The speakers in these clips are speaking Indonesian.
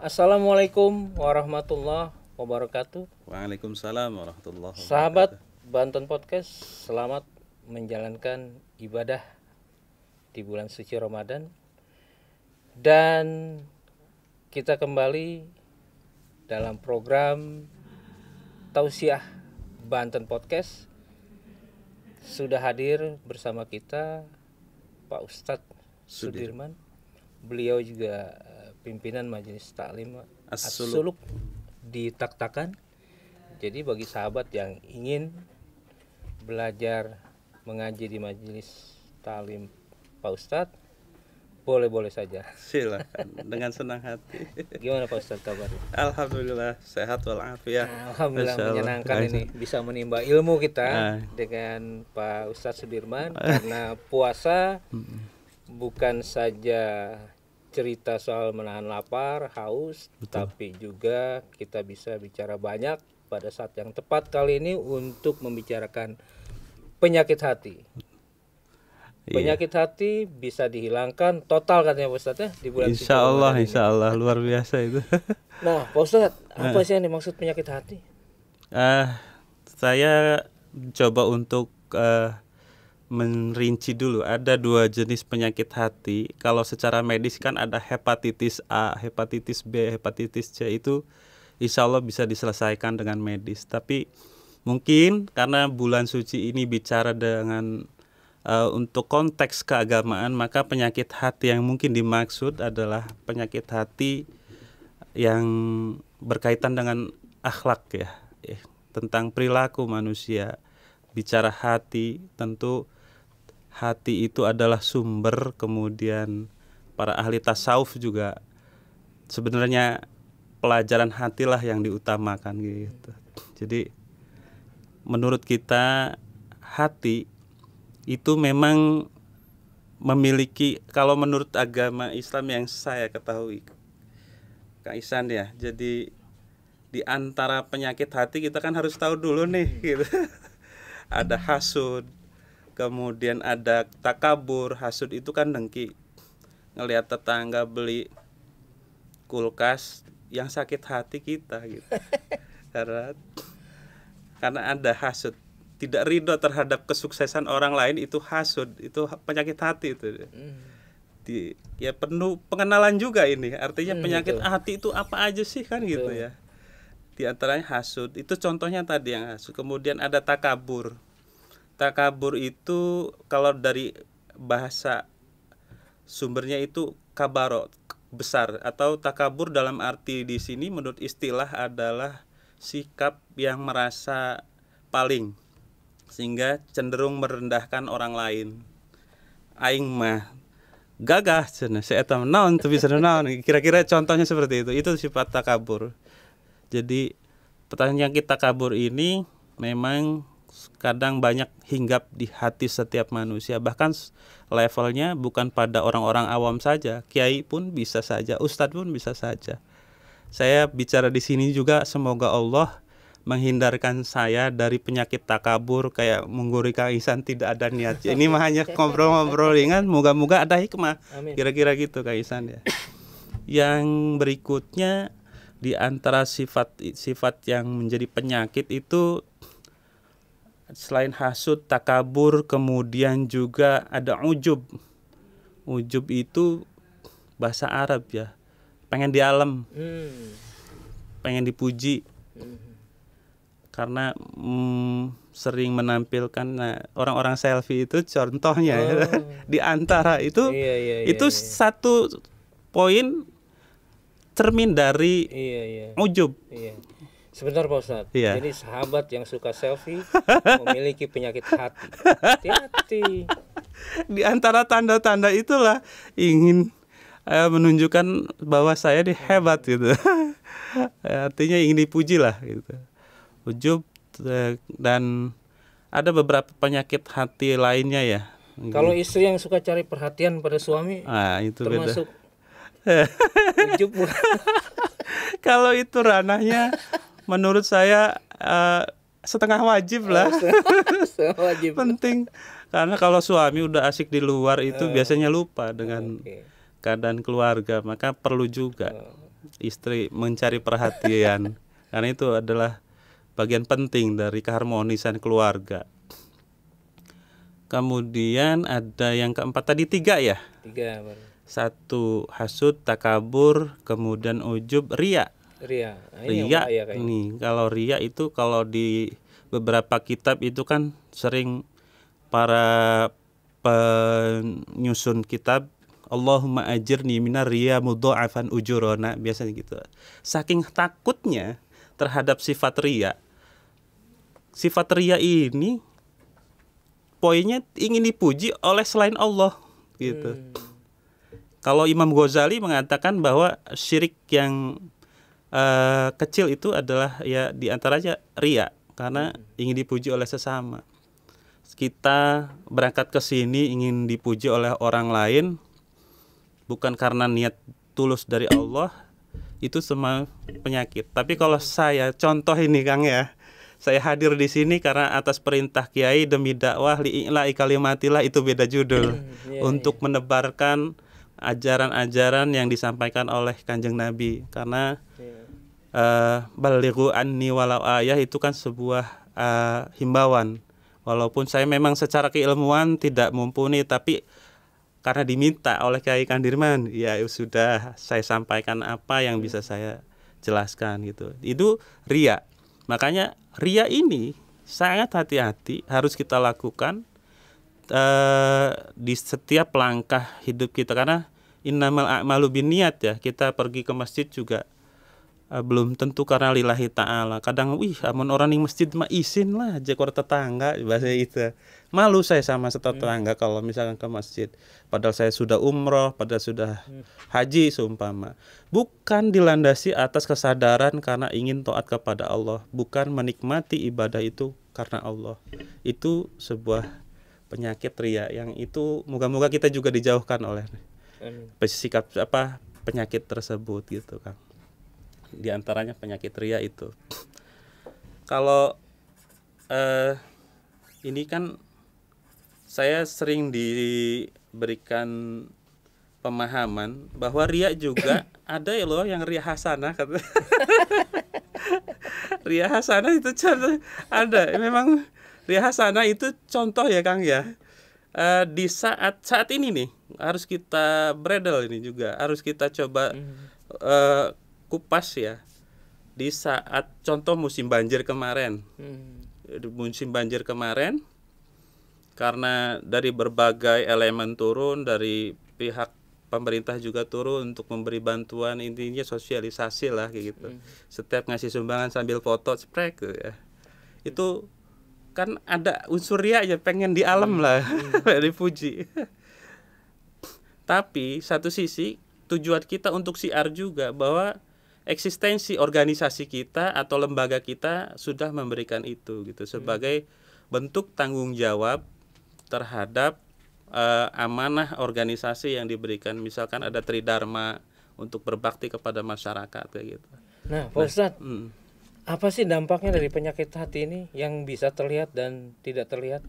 Assalamualaikum warahmatullahi wabarakatuh. Waalaikumsalam warahmatullahi Sahabat wabarakatuh. Banten Podcast, selamat menjalankan ibadah di bulan suci Ramadan. Dan kita kembali dalam program Tausiah Banten Podcast. Sudah hadir bersama kita Pak Ustadz Sudirman. Beliau juga pimpinan Majelis Taklim As-Suluk di Tak-Takan. Jadi bagi sahabat yang ingin belajar mengaji di Majelis Taklim Pak Ustadz, boleh-boleh saja. Silakan, dengan senang hati. Gimana Pak Ustadz kabarnya? Alhamdulillah sehat walafiat. Alhamdulillah menyenangkan ini bisa menimba ilmu kita dengan Pak Ustadz Sudirman karena puasa bukan saja cerita soal menahan lapar, haus, tapi juga kita bisa bicara banyak pada saat yang tepat kali ini untuk membicarakan penyakit hati. Penyakit hati bisa dihilangkan total katanya Pak Ustadz ya di bulan suci Ramadan ini. Insya Allah luar biasa itu. Nah Pak Ustadz, apa sih yang dimaksud penyakit hati? Saya coba untuk merinci dulu. Ada dua jenis penyakit hati. Kalau secara medis kan ada hepatitis A, hepatitis B, hepatitis C. Itu insya Allah bisa diselesaikan dengan medis. Tapi mungkin karena bulan suci ini bicara dengan untuk konteks keagamaan, maka penyakit hati yang mungkin dimaksud adalah penyakit hati yang berkaitan dengan akhlak ya, tentang perilaku manusia. Bicara hati, tentu hati itu adalah sumber, kemudian para ahli tasawuf juga sebenarnya pelajaran hatilah yang diutamakan gitu. Jadi menurut kita hati itu memang memiliki, kalau menurut agama Islam yang saya ketahui Kak Isan ya, jadi di antara penyakit hati kita kan harus tahu dulu nih gitu. Ada hasud, kemudian ada takabur. Hasud itu kan dengki, ngelihat tetangga beli kulkas yang sakit hati kita gitu. Karena ada hasud, tidak ridho terhadap kesuksesan orang lain, itu hasud, itu penyakit hati itu. Ya penuh pengenalan juga ini. Artinya penyakit hati itu apa aja sih kan gitu ya. Di antaranya hasud, itu contohnya tadi yang hasud. Kemudian ada takabur. Takabur itu kalau dari bahasa sumbernya itu kabaro, besar, atau takabur dalam arti di sini menurut istilah adalah sikap yang merasa paling, sehingga cenderung merendahkan orang lain. Aing mah gagah cenah, saya eta naon teu bisa naon. Kira-kira contohnya seperti itu. Itu sifat takabur. Jadi pertanyaan kita kabur ini memang kadang banyak hinggap di hati setiap manusia. Bahkan levelnya bukan pada orang-orang awam saja. Kiai pun bisa saja, ustadz pun bisa saja. Saya bicara di sini juga semoga Allah menghindarkan saya dari penyakit takabur kayak mengguri Kang Ihsan, tidak ada niat. Ini mah hanya ngobrol-ngobrol ringan, moga-moga ada hikmah. Amin. Kira-kira gitu Kang Ihsan ya. Yang berikutnya, di antara sifat yang menjadi penyakit itu selain hasud, takabur, kemudian juga ada ujub. Ujub itu bahasa Arab ya, pengen dialem, pengen dipuji. Karena sering menampilkan, orang-orang selfie itu contohnya di antara itu itu satu poin cermin dari ujub. Sebentar Pak Ustadz. Jadi sahabat yang suka selfie memiliki penyakit hati. Hati-hati. Di antara tanda-tanda itulah ingin menunjukkan bahwa saya ini hebat gitu. Artinya ingin dipuji lah gitu. Ujub. Dan ada beberapa penyakit hati lainnya ya. Kalau istri yang suka cari perhatian pada suami, itu termasuk beda. Ujub bukan? Kalau itu ranahnya menurut saya setengah wajib lah. Wajib. Penting. Karena kalau suami udah asik di luar itu biasanya lupa dengan keadaan keluarga, maka perlu juga istri mencari perhatian karena itu adalah bagian penting dari keharmonisan keluarga. Kemudian ada yang keempat tadi 3 ya? 3 baru. 1 hasud, takabur, kemudian ujub, riya. Riya. Riya nih, kalau riya itu kalau di beberapa kitab itu kan sering para penyusun kitab Allahumma ajirni minar riya mudha'afan ujurona, biasanya gitu. Saking takutnya terhadap sifat riya. Sifat riya ini poinnya ingin dipuji oleh selain Allah gitu. Kalau Imam Ghazali mengatakan bahwa syirik yang kecil itu adalah ya diantaranya riya, karena ingin dipuji oleh sesama. Kita berangkat ke sini ingin dipuji oleh orang lain, bukan karena niat tulus dari Allah, itu semua penyakit. Tapi kalau saya contoh ini Kang ya, saya hadir di sini karena atas perintah Kiai demi dakwah li'ila'i kalimatillah, itu beda judul. Untuk menebarkan ajaran-ajaran yang disampaikan oleh Kanjeng Nabi, karena balighu anni walau ayah itu kan sebuah himbauan. Walaupun saya memang secara keilmuan tidak mumpuni, tapi karena diminta oleh Kiai Kandirman, ya sudah saya sampaikan apa yang bisa saya jelaskan gitu. Itu riya. Makanya riya ini sangat hati-hati harus kita lakukan di setiap langkah hidup kita, karena innamal a'malu binniyat ya. Kita pergi ke masjid juga belum tentu karena lillahi ta'ala. Kadang amun orang di masjid mah isin lah aja ke tetangga, bahasa itu. Malu saya sama tetangga kalau misalkan ke masjid. Padahal saya sudah umroh, padahal sudah haji seumpama. Bukan dilandasi atas kesadaran karena ingin taat kepada Allah, bukan menikmati ibadah itu karena Allah. Itu sebuah penyakit riya yang itu moga-moga kita juga dijauhkan oleh sikap penyakit tersebut gitu Kang. Di antaranya penyakit riya itu. Kalau ini kan saya sering diberikan pemahaman bahwa riya juga ada ya loh yang riya hasanah kata. Riya hasanah itu contoh ada. Memang riya hasanah itu contoh ya Kang ya. Di saat ini nih harus kita bredel, ini juga harus kita coba kupas ya. Di saat contoh musim banjir kemarin, karena dari berbagai elemen turun, dari pihak pemerintah juga turun untuk memberi bantuan, intinya sosialisasi lah kayak gitu. Setiap ngasih sumbangan sambil foto sprek gitu ya. Itu kan ada unsur riya aja, pengen di alam lah dipuji. Tapi satu sisi tujuan kita untuk siar juga bahwa eksistensi organisasi kita atau lembaga kita sudah memberikan itu gitu sebagai bentuk tanggung jawab terhadap amanah organisasi yang diberikan. Misalkan ada tridharma untuk berbakti kepada masyarakat kayak gitu. Nah, Pak Ustadz, apa sih dampaknya dari penyakit hati ini yang bisa terlihat dan tidak terlihat?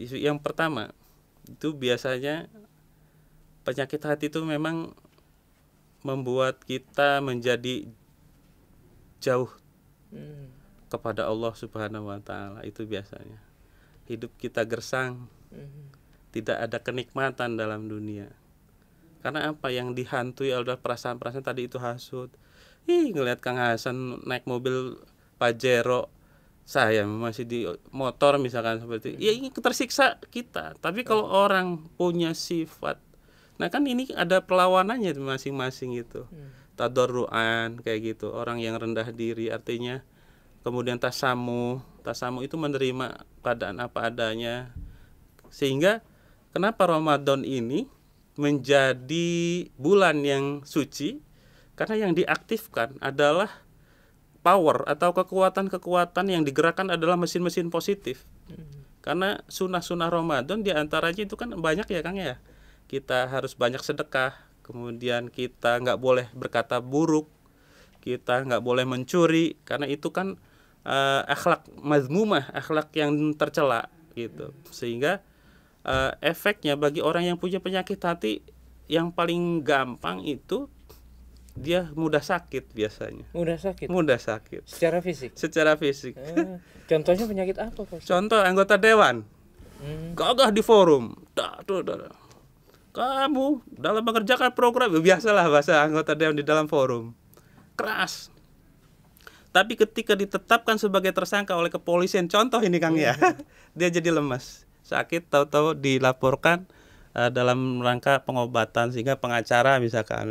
Yang pertama itu biasanya penyakit hati itu memang membuat kita menjadi jauh kepada Allah Subhanahu wa Ta'ala. Itu biasanya hidup kita gersang, tidak ada kenikmatan dalam dunia. Karena apa? Yang dihantui oleh perasaan-perasaan tadi itu hasud. Ngelihat Kang Hasan naik mobil Pajero, saya masih di motor misalkan seperti itu. Ya ini tersiksa kita. Tapi kalau orang punya sifat, nah kan ini ada perlawanannya masing-masing gitu. Tadarruan kayak gitu, orang yang rendah diri, artinya kemudian tasamu itu menerima keadaan apa adanya. Sehingga kenapa Ramadan ini menjadi bulan yang suci? Karena yang diaktifkan adalah power atau kekuatan-kekuatan yang digerakkan adalah mesin-mesin positif. Karena sunnah-sunnah Ramadan diantaranya itu kan banyak ya Kang ya. Kita harus banyak sedekah, kemudian kita nggak boleh berkata buruk, kita nggak boleh mencuri, karena itu kan akhlak mazmumah, akhlak yang tercela gitu. Sehingga efeknya bagi orang yang punya penyakit hati yang paling gampang itu dia mudah sakit biasanya. Mudah sakit secara fisik. Contohnya penyakit apa, Pak? Contoh anggota dewan gagah di forum, kamu dalam mengerjakan program, biasalah bahasa anggota dewan di dalam forum, keras. Tapi ketika ditetapkan sebagai tersangka oleh kepolisian, contoh ini Kang ya, dia jadi lemas, sakit, tahu-tahu dilaporkan dalam rangka pengobatan, sehingga pengacara misalkan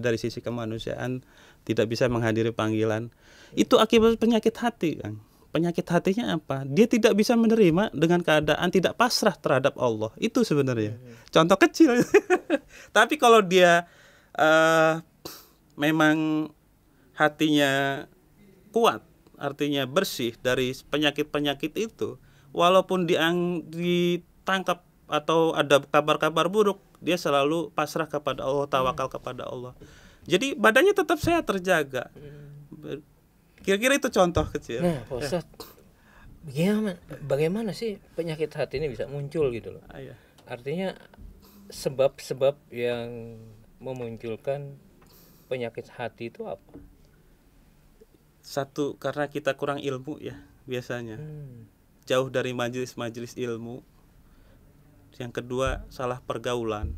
dari sisi kemanusiaan tidak bisa menghadiri panggilan. Itu akibat penyakit hati, Kang. Penyakit hatinya apa? Dia tidak bisa menerima dengan keadaan tidak pasrah terhadap Allah. Itu sebenarnya contoh kecil. Tapi kalau dia memang hatinya kuat, artinya bersih dari penyakit-penyakit itu, walaupun ditangkap atau ada kabar-kabar buruk, dia selalu pasrah kepada Allah, tawakal kepada Allah. Jadi badannya tetap sehat, terjaga. Kira-kira itu contoh kecil. Nah, Pak Ustadz, bagaimana sih penyakit hati ini bisa muncul gitu loh? Artinya sebab-sebab yang memunculkan penyakit hati itu apa? Satu, karena kita kurang ilmu ya biasanya, jauh dari majelis-majelis ilmu. Yang kedua, salah pergaulan,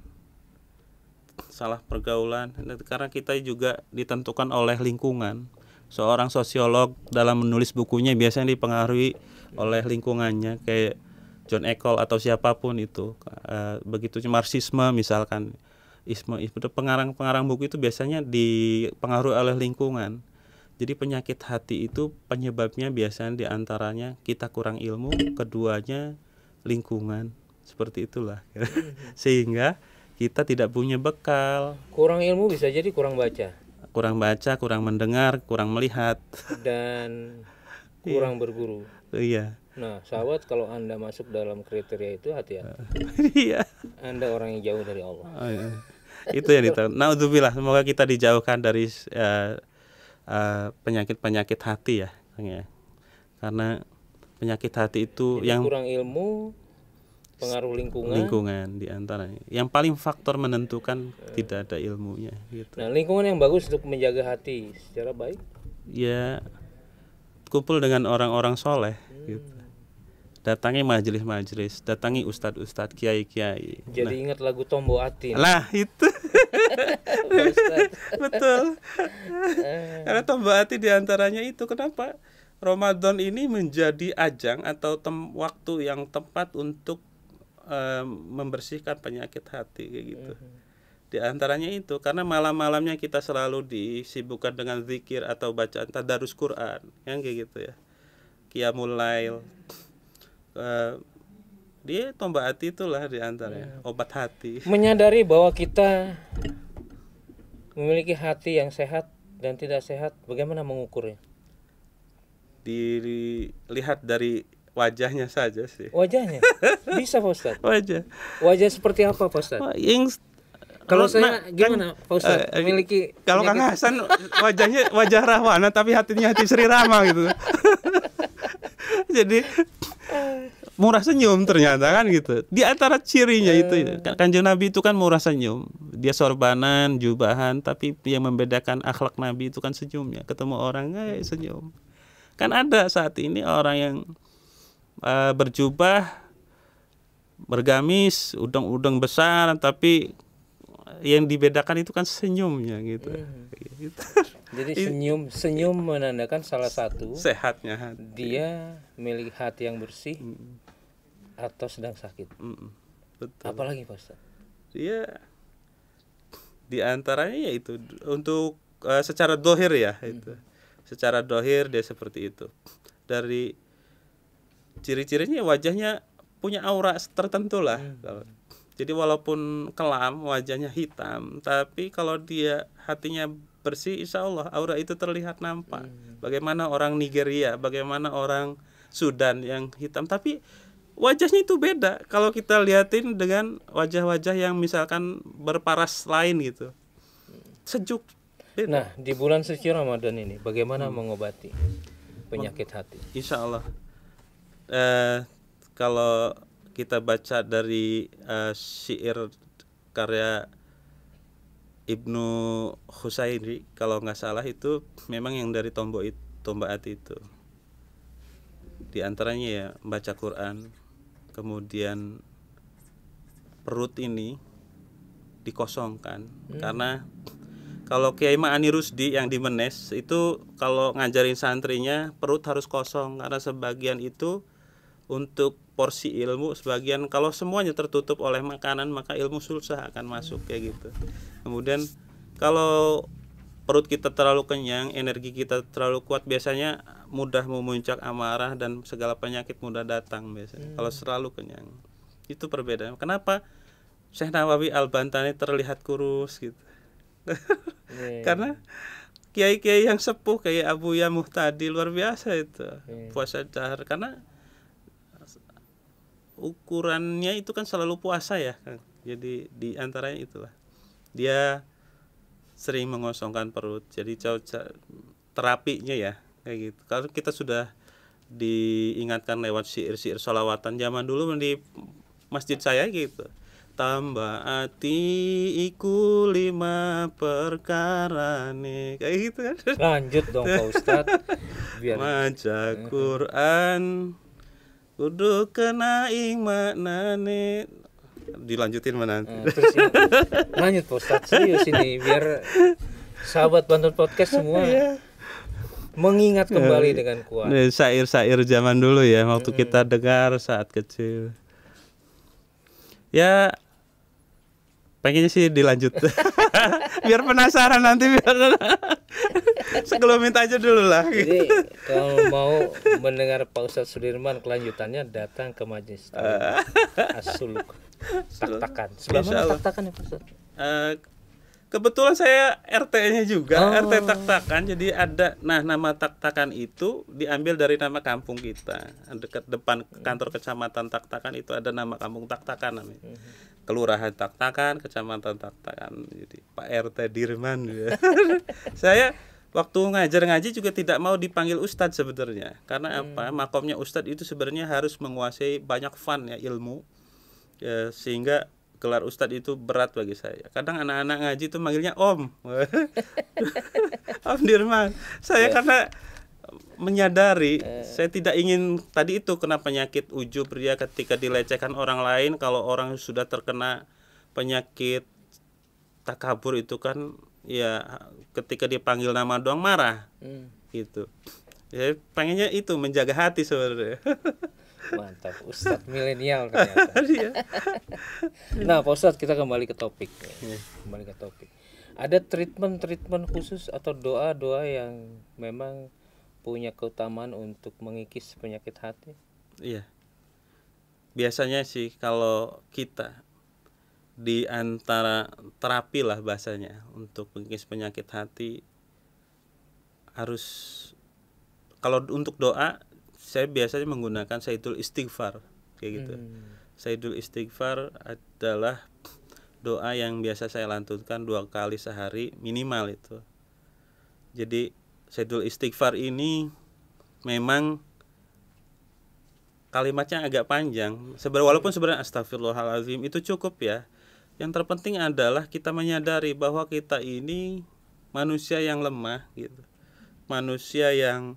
karena kita juga ditentukan oleh lingkungan. Seorang sosiolog dalam menulis bukunya biasanya dipengaruhi oleh lingkungannya, kayak John Eckhart atau siapapun itu. Begitu Marxisme misalkan, itu pengarang buku itu biasanya dipengaruhi oleh lingkungan. Jadi penyakit hati itu penyebabnya biasanya diantaranya kita kurang ilmu, keduanya lingkungan, seperti itulah. Sehingga kita tidak punya bekal. Kurang ilmu bisa jadi kurang baca, kurang mendengar, kurang melihat, dan kurang berguru. Iya. Nah, sahabat, kalau Anda masuk dalam kriteria itu, hati-hati. Iya. Anda orang yang jauh dari Allah. Itu yang ditahu. Naudzubillah, semoga kita dijauhkan dari penyakit-penyakit hati ya, karena penyakit hati itu jadi yang kurang ilmu, pengaruh lingkungan diantaranya. Yang paling faktor menentukan tidak ada ilmunya gitu. Nah, lingkungan yang bagus untuk menjaga hati secara baik ya kumpul dengan orang-orang soleh gitu. Datangi majelis-majelis, datangi ustadz-ustadz, kiai-kiai. Jadi ingat lagu Tombo Ati. Lah itu. Betul. Karena Tombo Ati diantaranya itu, kenapa Ramadan ini menjadi ajang atau waktu yang tepat untuk membersihkan penyakit hati kayak gitu. Di antaranya itu karena malam-malamnya kita selalu disibukkan dengan zikir atau bacaan tadarus Quran, yang kayak gitu ya. Qiyamul Lail. Dia Tombo Ati itulah di antaranya obat hati. Menyadari bahwa kita memiliki hati yang sehat dan tidak sehat, bagaimana mengukurnya? Dilihat dari wajahnya saja sih. Wajahnya bisa, Pak Ustadz? Wajah seperti apa, Pak Ustadz? Kalau saya gimana, Pak Ustadz? Memiliki kalau Kang Hasan wajahnya wajah Rahwana tapi hatinya hati Sri Rama gitu. Jadi murah senyum ternyata kan gitu. Di antara cirinya itu Kanjeng Nabi itu kan murah senyum. Dia sorbanan, jubahan, tapi yang membedakan akhlak Nabi itu kan senyumnya. Ketemu orang senyum. Kan ada saat ini orang yang berjubah, bergamis, udang-udang besar, tapi yang dibedakan itu kan senyumnya gitu. Jadi senyum menandakan salah satu sehatnya hati. Dia memiliki hati yang bersih atau sedang sakit. Betul. Apalagi, Pak Ustaz? Dia di antaranya yaitu untuk secara dohir ya itu. Secara dohir dia seperti itu. Dari ciri-cirinya wajahnya punya aura tertentu lah. Jadi walaupun kelam, wajahnya hitam, tapi kalau dia hatinya bersih, insya Allah aura itu terlihat nampak. Bagaimana orang Nigeria, bagaimana orang Sudan yang hitam, tapi wajahnya itu beda kalau kita liatin dengan wajah-wajah yang misalkan berparas lain gitu, sejuk, beda. Nah, di bulan suci Ramadan ini bagaimana mengobati penyakit hati? Insya Allah kalau kita baca dari syair karya Ibnu Husaini kalau nggak salah, itu memang yang dari tombak hati itu. Di antaranya ya baca Quran, kemudian perut ini dikosongkan. Karena kalau Kiai Ma'ani Rusdi yang di Menes itu kalau ngajarin santrinya perut harus kosong, karena sebagian itu untuk porsi ilmu, sebagian kalau semuanya tertutup oleh makanan maka ilmu susah akan masuk kayak gitu. Kemudian kalau perut kita terlalu kenyang, energi kita terlalu kuat, biasanya mudah memuncak amarah dan segala penyakit mudah datang biasanya. Kalau terlalu kenyang. Itu perbedaan. Kenapa Syekh Nawawi Al-Bantani terlihat kurus gitu? Karena kiai-kiai yang sepuh kayak Abu Ya Muhtadi luar biasa itu puasa dahar, karena ukurannya itu kan selalu puasa ya, jadi di antaranya itulah dia sering mengosongkan perut. Jadi terapinya ya kayak gitu. Kalau kita sudah diingatkan lewat syair-syair sholawatan zaman dulu di masjid saya gitu, tambah ati iku 5 perkara nih, kayak gitu kan. Lanjut dong Pak Ustadz. Biar maca Quran kudu kena ing maknane. Dilanjutin mana nanti. Terus lanjut Pak Ustadz, serius ini biar sahabat Bantul Podcast semua mengingat kembali dengan kuat. Syair-syair zaman dulu ya, waktu kita dengar saat kecil. Ya pengennya sih dilanjut. Biar penasaran nanti, biar segelumin aja dulu lah. Jadi kalau mau mendengar Pak Ustadz Sudirman kelanjutannya, datang ke Majelis As-Suluk Tak-takan. Sebelah mana Tak-takan ya Pak Ustadz? Kebetulan saya RT-nya juga, RT Tak-takan. Jadi ada, nama Tak-takan itu diambil dari nama kampung kita. Dekat depan kantor kecamatan Tak-takan itu ada nama kampung Tak-takan namanya. Kelurahan Tak-takan, kecamatan Tak-takan. Jadi Pak RT Dirman ya. Saya waktu ngaji juga tidak mau dipanggil Ustadz sebenarnya. Karena apa? Makomnya Ustadz itu sebenarnya harus menguasai banyak fun ya, ilmu. Ya, sehingga gelar Ustadz itu berat bagi saya. Kadang anak-anak ngaji itu manggilnya Om. Om Dirman. Saya karena menyadari saya tidak ingin tadi itu kena penyakit ujub ria ketika dilecehkan orang lain. Kalau orang sudah terkena penyakit takabur itu kan ya ketika dipanggil nama doang marah gitu. Ya pengennya itu menjaga hati sebenarnya. Mantap, Ustadz milenial ternyata. Nah Pak Ustadz, kita kembali ke topik. Kembali ke topik. Ada treatment khusus atau doa-doa yang memang punya keutamaan untuk mengikis penyakit hati? Iya. Biasanya sih kalau kita di antara terapi lah bahasanya untuk mengikis penyakit hati, harus kalau untuk doa saya biasanya menggunakan Sayyidul Istighfar kayak gitu. Sayyidul Istighfar adalah doa yang biasa saya lantunkan 2 kali sehari minimal itu. Jadi Sayyidul Istighfar ini memang kalimatnya agak panjang. Walaupun sebenarnya astagfirullahaladzim itu cukup ya. Yang terpenting adalah kita menyadari bahwa kita ini manusia yang lemah gitu. Manusia yang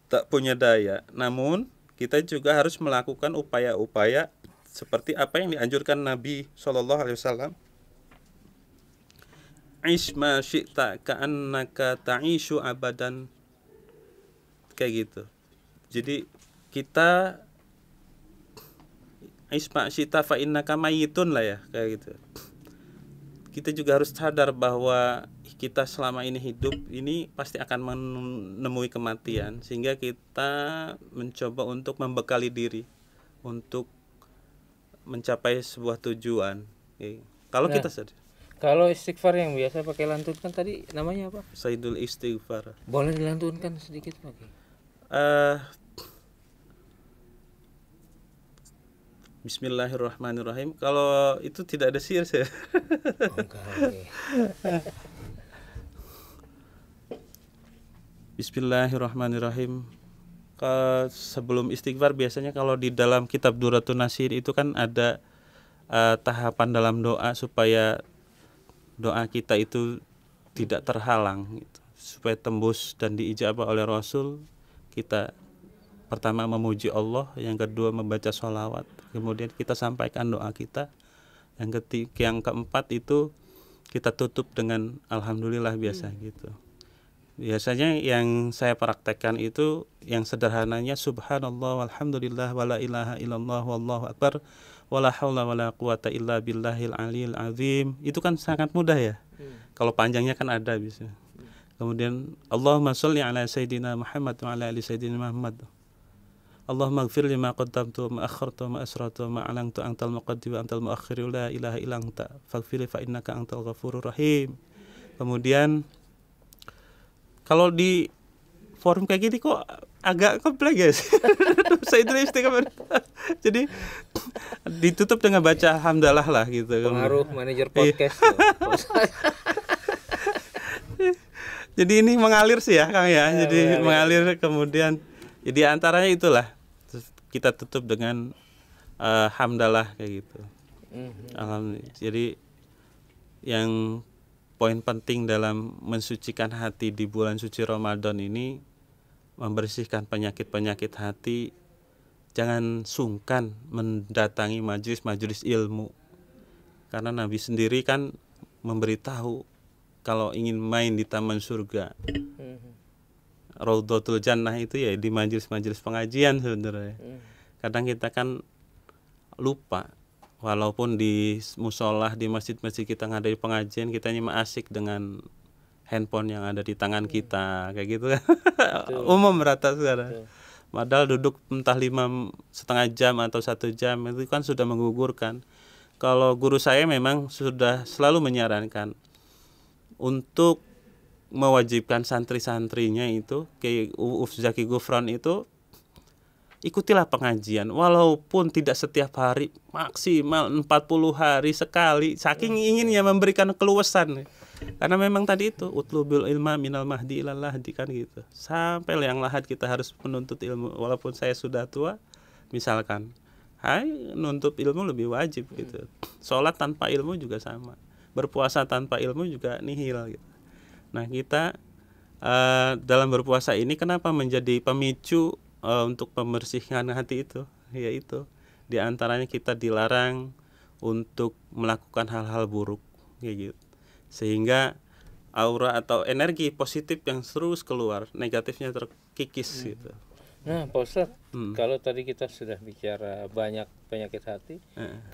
tak punya daya. Namun kita juga harus melakukan upaya-upaya seperti apa yang dianjurkan Nabi SAW. Isma syi'ta ka'annaka ta'ishu abadan, kayak gitu. Jadi kita isma syi'ta fa innaka mayitun lah ya, kayak gitu. Kita juga harus sadar bahwa kita selama ini hidup ini pasti akan menemui kematian, sehingga kita mencoba untuk membekali diri untuk mencapai sebuah tujuan. Kalau kita sadar. Kalau istighfar yang biasa pakai lantunkan tadi namanya apa? Sayyidul Istighfar. Boleh dilantunkan sedikit lagi. Bismillahirrahmanirrahim. Kalau itu tidak ada syair saya. Okay. Bismillahirrahmanirrahim. Sebelum istighfar biasanya kalau di dalam kitab Duratun Nasir itu kan ada tahapan dalam doa supaya doa kita itu tidak terhalang gitu. Supaya tembus dan diijabah oleh Rasul, kita pertama memuji Allah, yang kedua membaca sholawat, kemudian kita sampaikan doa kita, yang keempat itu kita tutup dengan alhamdulillah biasa gitu. Biasanya yang saya praktekkan itu yang sederhananya subhanallah walhamdulillah wala ilaha illallah wallahu akbar wala haula wala quwata illa billahil aliyil azim. Itu kan sangat mudah ya. Kalau panjangnya kan ada bisa. Kemudian Allahumma sholli ala sayyidina Muhammad wa ala ali sayyidina Muhammad. Allahumma ighfir lima qaddamtu wa ma akhartu wa ma asrartu wa ma a'lantu antal muqaddim wa antal muakhir la ilaha illa anta faghfir fa innaka antal ghafurur rahim. Kemudian kalau di forum kayak gini kok agak kompleks guys. Saya itu istiqamah. Jadi ditutup dengan baca alhamdulillah lah gitu. Pengaruh manajer podcast. Jadi ini mengalir sih ya Kang ya. Jadi mengalir kemudian jadi antaranya itulah. Terus kita tutup dengan hamdalah kayak gitu. Alhamdulillah. Jadi yang poin penting dalam mensucikan hati di bulan suci Ramadan ini, membersihkan penyakit-penyakit hati, jangan sungkan mendatangi majelis-majelis ilmu. Karena Nabi sendiri kan memberitahu kalau ingin main di taman surga, Raudhatul Jannah itu ya di majelis-majelis pengajian sebenarnya. Kadang kita kan lupa. Walaupun di musolah, di masjid-masjid kita ngadain pengajian, kita cuma asik dengan handphone yang ada di tangan kita, kayak gitu kan. Umum rata sekarang. Padahal duduk entah 5,5 jam atau 1 jam itu kan sudah menggugurkan. Kalau guru saya memang sudah selalu menyarankan untuk mewajibkan santri-santrinya itu, kayak Zaki Gufron itu, ikutilah pengajian walaupun tidak setiap hari, maksimal 40 hari sekali, saking inginnya memberikan keluasan. Karena memang tadi itu utlubul ilma minal mahdi ilal lahdi kan gitu. Sampai yang lahad kita harus menuntut ilmu walaupun saya sudah tua misalkan. Nuntut ilmu lebih wajib gitu. Sholat tanpa ilmu juga sama. Berpuasa tanpa ilmu juga nihil gitu. Nah, kita dalam berpuasa ini kenapa menjadi pemicu untuk membersihkan hati itu, yaitu diantaranya kita dilarang untuk melakukan hal-hal buruk kayak gitu, sehingga aura atau energi positif yang terus keluar, negatifnya terkikis gitu. Nah Pak Ustadz, kalau tadi kita sudah bicara banyak penyakit hati,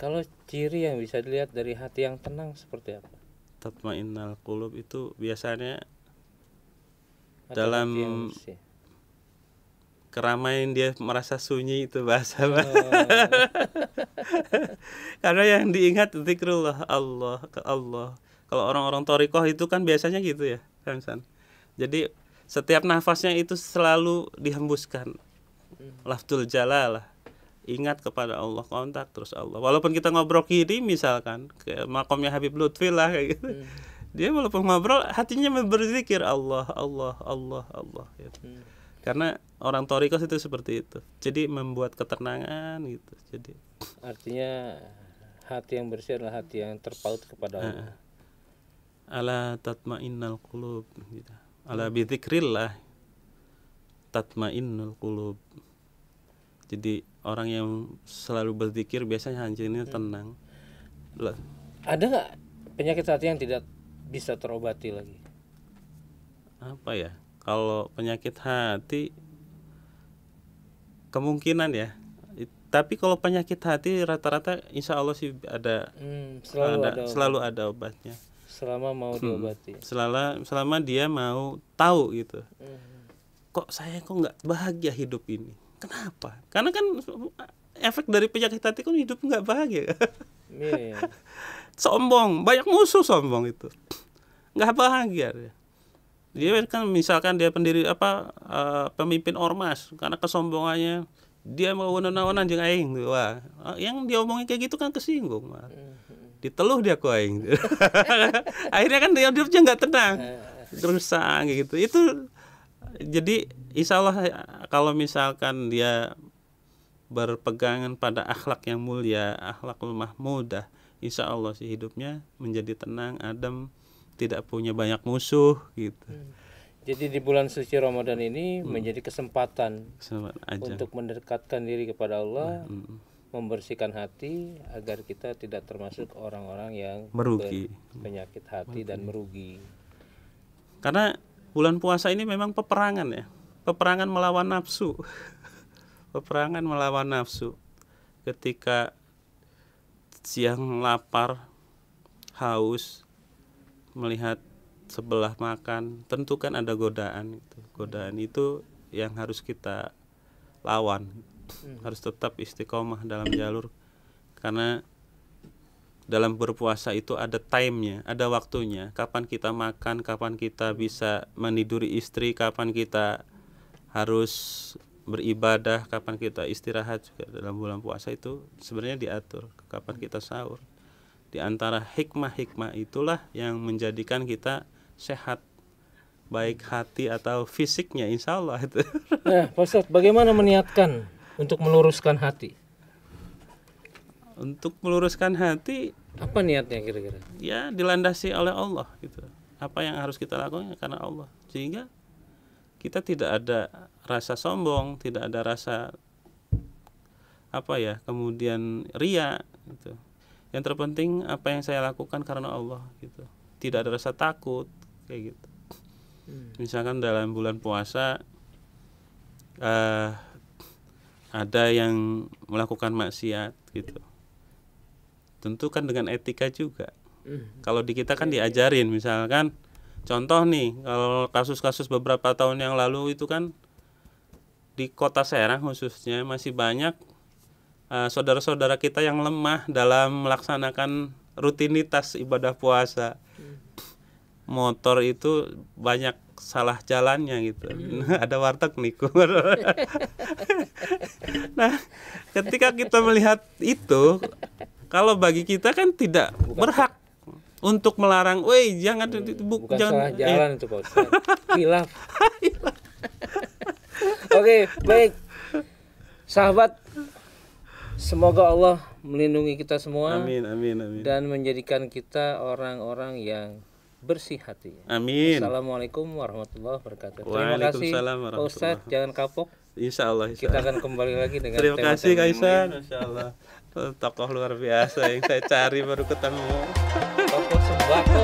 kalau ciri yang bisa dilihat dari hati yang tenang seperti apa? Tatmainnal qulub itu biasanya dalam keramaian dia merasa sunyi, itu bahasa. Karena yang diingat zikrullah, Allah ke Allah. Kalau orang-orang thariqah itu kan biasanya gitu ya, Kang San. Jadi setiap nafasnya itu selalu dihembuskan lafzul jalalah, ingat kepada Allah, kontak terus Allah. Walaupun kita ngobrol kiri misalkan ke makamnya Habib Lutfi lah kayak gitu, dia walaupun ngobrol hatinya berzikir Allah Allah Allah Allah gitu. Karena orang thariqah itu seperti itu. Jadi membuat ketenangan gitu. Jadi artinya hati yang bersih adalah hati yang terpaut kepada Allah. Ala tatmainnal qulub gitu. Ala bi dzikrillah tatmainnul qulub. Jadi orang yang selalu berzikir biasanya hatinya tenang. Ada nggak penyakit hati yang tidak bisa terobati lagi? Apa ya? Kalau penyakit hati kemungkinan ya. Tapi kalau penyakit hati rata-rata insya Allah sih ada, selalu ada obatnya. Selama mau diobati. Selama dia mau tahu gitu. Kok saya nggak bahagia hidup ini? Kenapa? Karena kan efek dari penyakit hati kan hidup nggak bahagia. Sombong, banyak musuh sombong itu. Nggak bahagia dia. Dia kan misalkan dia pendiri pemimpin ormas, karena kesombongannya dia mau wewenang jeung aing. Wah, yang diomongin kayak gitu kan kesinggung. Diteluh dia ku aing. Akhirnya kan dia hidupnya nggak tenang. Rusak gitu. Itu jadi insya Allah kalau misalkan dia berpegangan pada akhlak yang mulia, akhlakul mahmudah, insya Allah sih hidupnya menjadi tenang, adem, tidak punya banyak musuh gitu. Jadi di bulan suci Ramadan ini menjadi kesempatan untuk mendekatkan diri kepada Allah, membersihkan hati agar kita tidak termasuk orang-orang yang merugi, penyakit hati dan merugi. Karena bulan puasa ini memang peperangan ya, peperangan melawan nafsu, peperangan melawan nafsu. Ketika siang lapar, haus, melihat sebelah makan, tentu kan ada godaan itu. Godaan itu yang harus kita lawan. Harus tetap istiqomah dalam jalur, karena dalam berpuasa itu ada time-nya, ada waktunya. Kapan kita makan, kapan kita bisa meniduri istri, kapan kita harus beribadah, kapan kita istirahat juga dalam bulan puasa itu sebenarnya diatur. Kapan kita sahur. Di antara hikmah-hikmah itulah yang menjadikan kita sehat, baik hati atau fisiknya, insya Allah itu. Nah, Pak Ustadz, bagaimana meniatkan untuk meluruskan hati? Untuk meluruskan hati, apa niatnya kira-kira? Ya dilandasi oleh Allah gitu. Apa yang harus kita lakukan karena Allah, sehingga kita tidak ada rasa sombong, tidak ada rasa kemudian ria gitu. Yang terpenting apa yang saya lakukan karena Allah gitu. Tidak ada rasa takut kayak gitu. Misalkan dalam bulan puasa ada yang melakukan maksiat gitu, tentu kan dengan etika juga. Kalau di kita kan diajarin, misalkan contoh nih, kalau kasus-kasus beberapa tahun yang lalu itu kan di Kota Serang khususnya masih banyak saudara-saudara kita yang lemah dalam melaksanakan rutinitas ibadah puasa. Motor itu banyak salah jalannya gitu. Ada warteg niku. Nah, ketika kita melihat itu, kalau bagi kita kan tidak berhak untuk melarang, "Woi, jangan bukan jangan salah jalan itu Pak Ustaz. Khilaf." Oke, baik. Sahabat, semoga Allah melindungi kita semua. Amin, amin, amin. Dan menjadikan kita orang-orang yang bersih hati. Amin. Assalamualaikum warahmatullahi wabarakatuh. Terima kasih Pak Ustadz, jangan kapok. Insya Allah. Kita akan kembali lagi dengan terima kasih Kaisan. Insya Allah. Tokoh luar biasa yang saya cari baru ketemu. Tokoh sembako.